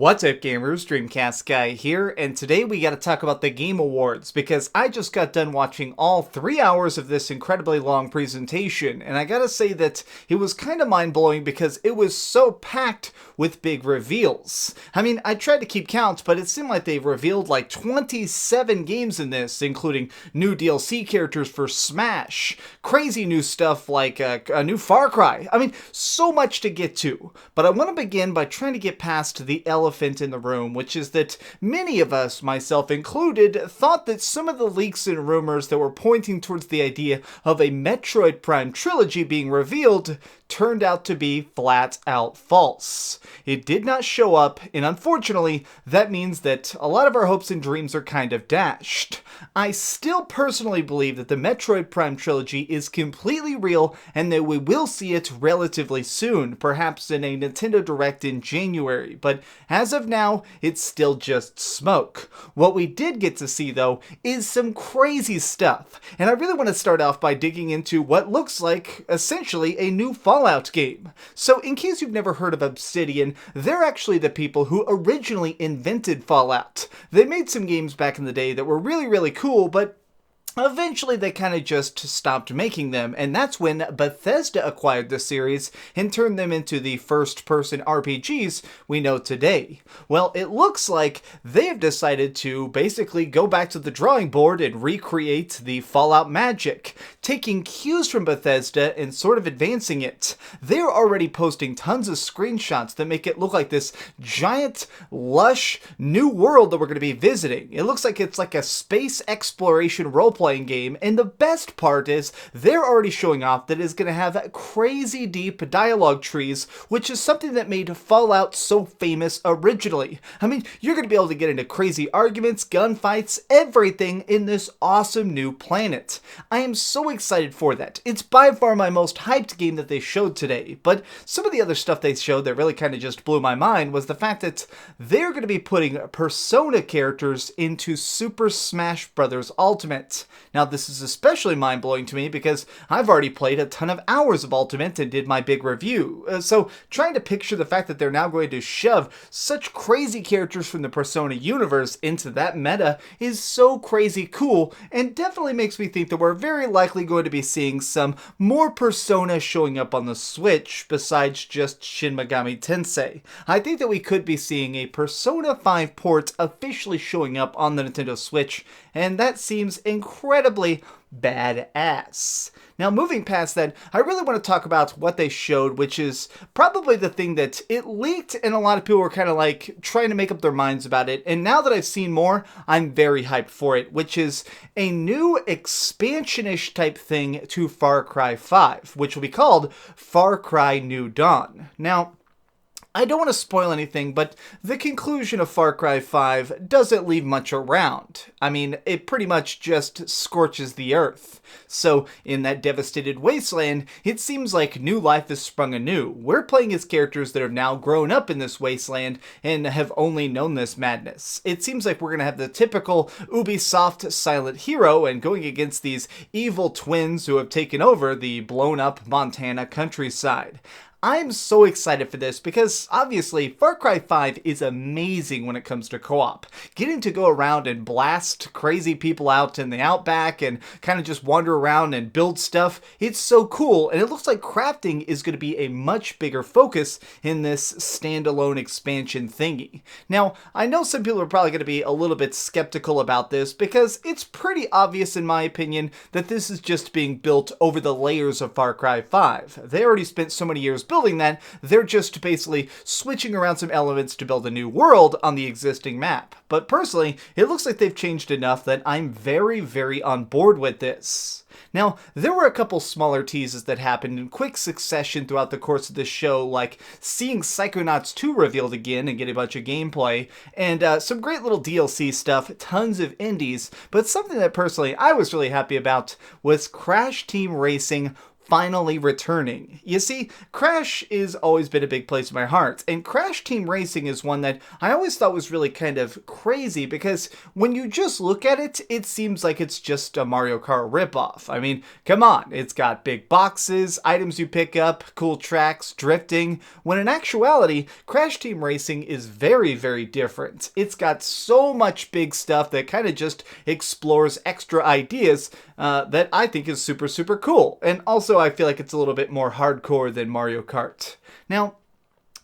What's up gamers, DreamcastGuy here, and today we gotta talk about the Game Awards because I just got done watching all 3 hours of this incredibly long presentation, and I gotta say that it was kinda mind-blowing because it was so packed with big reveals. I mean, I tried to keep count, but it seemed like they revealed like 27 games in this, including new DLC characters for Smash, crazy new stuff like a new Far Cry. I mean, so much to get to, but I want to begin by trying to get past the elephant in the room, which is that many of us, myself included, thought that some of the leaks and rumors that were pointing towards the idea of a Metroid Prime Trilogy being revealed turned out to be flat out false. It did not show up, and unfortunately, that means that a lot of our hopes and dreams are kind of dashed. I still personally believe that the Metroid Prime Trilogy is completely real and that we will see it relatively soon, perhaps in a Nintendo Direct in January, but as of now, it's still just smoke. What we did get to see, though, is some crazy stuff, and I really want to start off by digging into what looks like, essentially, a new Fallout game. So, in case you've never heard of Obsidian, they're actually the people who originally invented Fallout. They made some games back in the day that were really cool, but eventually they kind of just stopped making them, and that's when Bethesda acquired the series and turned them into the first-person RPGs we know today. Well, it looks like they've decided to basically go back to the drawing board and recreate the Fallout magic, taking cues from Bethesda and sort of advancing it. They're already posting tons of screenshots that make it look like this giant, lush, new world that we're going to be visiting. It looks like it's like a space exploration role-playing game, and the best part is they're already showing off that it's going to have crazy deep dialogue trees, which is something that made Fallout so famous originally. I mean, you're going to be able to get into crazy arguments, gunfights, everything in this awesome new planet. I am so excited for that. It's by far my most hyped game that they showed today, but some of the other stuff they showed that really kind of just blew my mind was the fact that they're going to be putting Persona characters into Super Smash Bros. Ultimate. Now, this is especially mind-blowing to me because I've already played a ton of hours of Ultimate and did my big review. So trying to picture the fact that they're now going to shove such crazy characters from the Persona universe into that meta is so crazy cool, and definitely makes me think that we're very likely going to be seeing some more Persona showing up on the Switch besides just Shin Megami Tensei. I think that we could be seeing a Persona 5 port officially showing up on the Nintendo Switch, and that seems incredibly badass. Now, moving past that, I really want to talk about what they showed, which is probably the thing that it leaked and a lot of people were kind of like trying to make up their minds about it, and now that I've seen more, I'm very hyped for it, which is a new expansion-ish type thing to Far Cry 5, which will be called Far Cry New Dawn. Now, I don't want to spoil anything, but the conclusion of Far Cry 5 doesn't leave much around. I mean, it pretty much just scorches the earth. So, in that devastated wasteland, it seems like new life has sprung anew. We're playing as characters that are now grown up in this wasteland and have only known this madness. It seems like we're going to have the typical Ubisoft silent hero and going against these evil twins who have taken over the blown-up Montana countryside. I'm so excited for this because, obviously, Far Cry 5 is amazing when it comes to co-op. Getting to go around and blast crazy people out in the outback and kind of just wander around and build stuff, it's so cool, and it looks like crafting is going to be a much bigger focus in this standalone expansion thingy. Now, I know some people are probably going to be a little bit skeptical about this because it's pretty obvious, in my opinion, that this is just being built over the layers of Far Cry 5. They already spent so many years building that, they're just basically switching around some elements to build a new world on the existing map. But personally, it looks like they've changed enough that I'm very on board with this. Now, there were a couple smaller teases that happened in quick succession throughout the course of the show, like seeing Psychonauts 2 revealed again and get a bunch of gameplay, and some great little DLC stuff, tons of indies, but something that personally I was really happy about was Crash Team Racing finally returning. You see, Crash has always been a big place in my heart, and Crash Team Racing is one that I always thought was really kind of crazy because when you just look at it, it seems like it's just a Mario Kart ripoff. I mean, come on, it's got big boxes, items you pick up, cool tracks, drifting, when in actuality, Crash Team Racing is very, very different. It's got so much big stuff that kind of just explores extra ideas that I think is super, super cool. And also, I feel like it's a little bit more hardcore than Mario Kart. Now,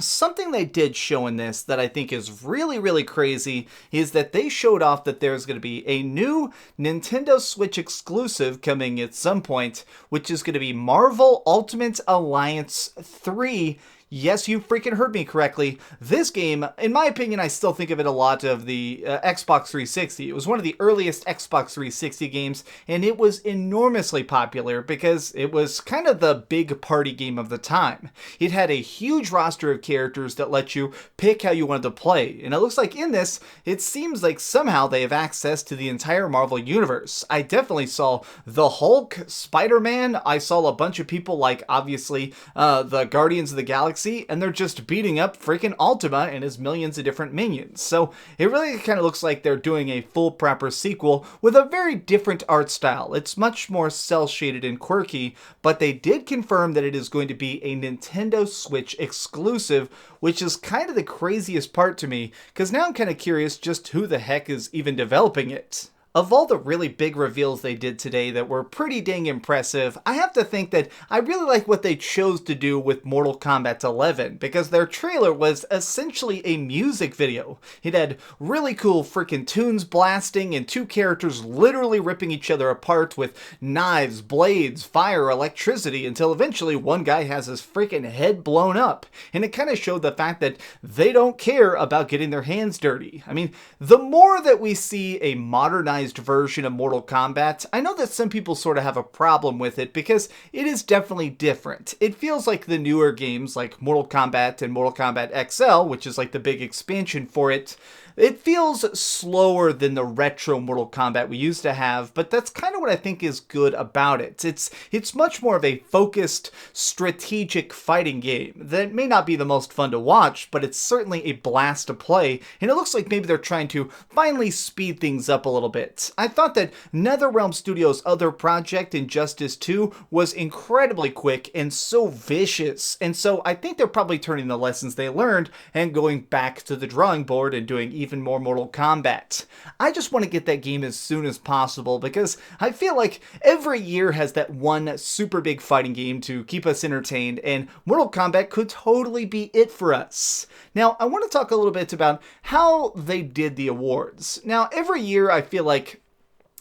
something they did show in this that I think is really, really crazy is that they showed off that there's going to be a new Nintendo Switch exclusive coming at some point, which is going to be Marvel Ultimate Alliance 3. Yes, you freaking heard me correctly. This game, in my opinion, I still think of it a lot of the Xbox 360. It was one of the earliest Xbox 360 games, and it was enormously popular because it was kind of the big party game of the time. It had a huge roster of characters that let you pick how you wanted to play, and it looks like in this, it seems like somehow they have access to the entire Marvel Universe. I definitely saw the Hulk, Spider-Man, I saw a bunch of people like, obviously, the Guardians of the Galaxy, and they're just beating up freaking Ultima and his millions of different minions. So it really kind of looks like they're doing a full proper sequel with a very different art style. It's much more cel-shaded and quirky, but they did confirm that it is going to be a Nintendo Switch exclusive, which is kind of the craziest part to me, because now I'm kind of curious just who the heck is even developing it. Of all the really big reveals they did today that were pretty dang impressive, I have to think that I really like what they chose to do with Mortal Kombat 11, because their trailer was essentially a music video. It had really cool freaking tunes blasting and two characters literally ripping each other apart with knives, blades, fire, electricity, until eventually one guy has his freaking head blown up. And it kind of showed the fact that they don't care about getting their hands dirty. I mean, the more that we see a modernized version of Mortal Kombat, I know that some people sort of have a problem with it because it is definitely different. It feels like the newer games like Mortal Kombat and Mortal Kombat XL, which is like the big expansion for it. It feels slower than the retro Mortal Kombat we used to have, but that's kind of what I think is good about it. It's much more of a focused, strategic fighting game that may not be the most fun to watch, but it's certainly a blast to play, and it looks like maybe they're trying to finally speed things up a little bit. I thought that NetherRealm Studios' other project, Injustice 2, was incredibly quick and so vicious, and so I think they're probably turning the lessons they learned and going back to the drawing board and doing even more Mortal Kombat. I just want to get that game as soon as possible because I feel like every year has that one super big fighting game to keep us entertained, and Mortal Kombat could totally be it for us. Now, I want to talk a little bit about how they did the awards. Now, every year I feel like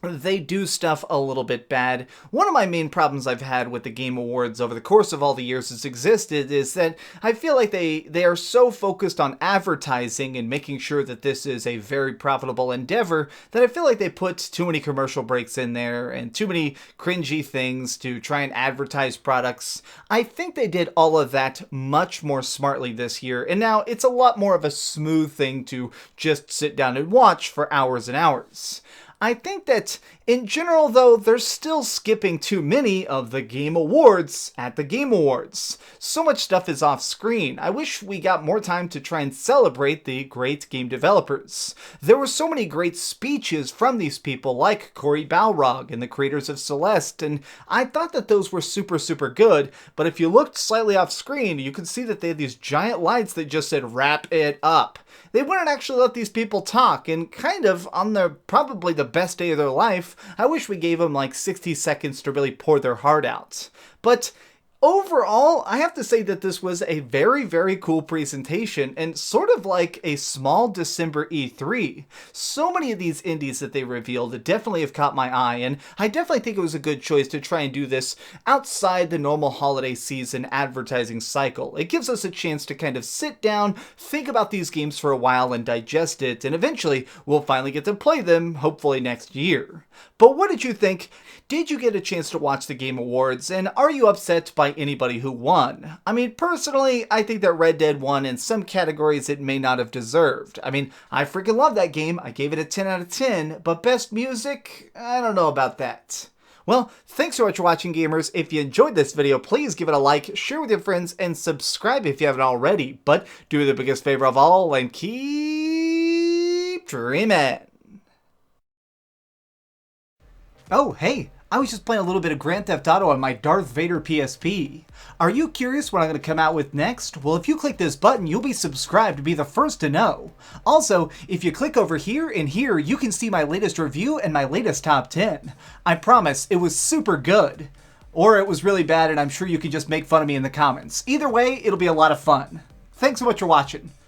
they do stuff a little bit bad. One of my main problems I've had with the Game Awards over the course of all the years it's existed is that I feel like they are so focused on advertising and making sure that this is a very profitable endeavor that I feel like they put too many commercial breaks in there and too many cringy things to try and advertise products. I think they did all of that much more smartly this year, and now it's a lot more of a smooth thing to just sit down and watch for hours and hours. I think that, in general, though, they're still skipping too many of the Game Awards at the Game Awards. So much stuff is off screen. I wish we got more time to try and celebrate the great game developers. There were so many great speeches from these people, like Cory Balrog and the creators of Celeste, and I thought that those were super, super good, but if you looked slightly off screen, you could see that they had these giant lights that just said, "Wrap it up." They wouldn't actually let these people talk, and kind of on their probably the best day of their life, I wish we gave them like 60 seconds to really pour their heart out. But overall, I have to say that this was a very, very cool presentation and sort of like a small December E3. So many of these indies that they revealed definitely have caught my eye, and I definitely think it was a good choice to try and do this outside the normal holiday season advertising cycle. It gives us a chance to kind of sit down, think about these games for a while and digest it, and eventually we'll finally get to play them, hopefully next year. But what did you think? Did you get a chance to watch the Game Awards, and are you upset by anybody who won? I mean, personally, I think that Red Dead won in some categories it may not have deserved. I mean, I freaking love that game. I gave it a 10 out of 10, but best music? I don't know about that. Well, thanks so much for watching, gamers. If you enjoyed this video, please give it a like, share with your friends, and subscribe if you haven't already. But do the biggest favor of all and keep dreaming. Oh, hey, I was just playing a little bit of Grand Theft Auto on my Darth Vader PSP. Are you curious what I'm going to come out with next? Well, if you click this button, you'll be subscribed to be the first to know. Also, if you click over here and here, you can see my latest review and my latest top 10. I promise, it was super good. Or it was really bad and I'm sure you can just make fun of me in the comments. Either way, it'll be a lot of fun. Thanks so much for watching.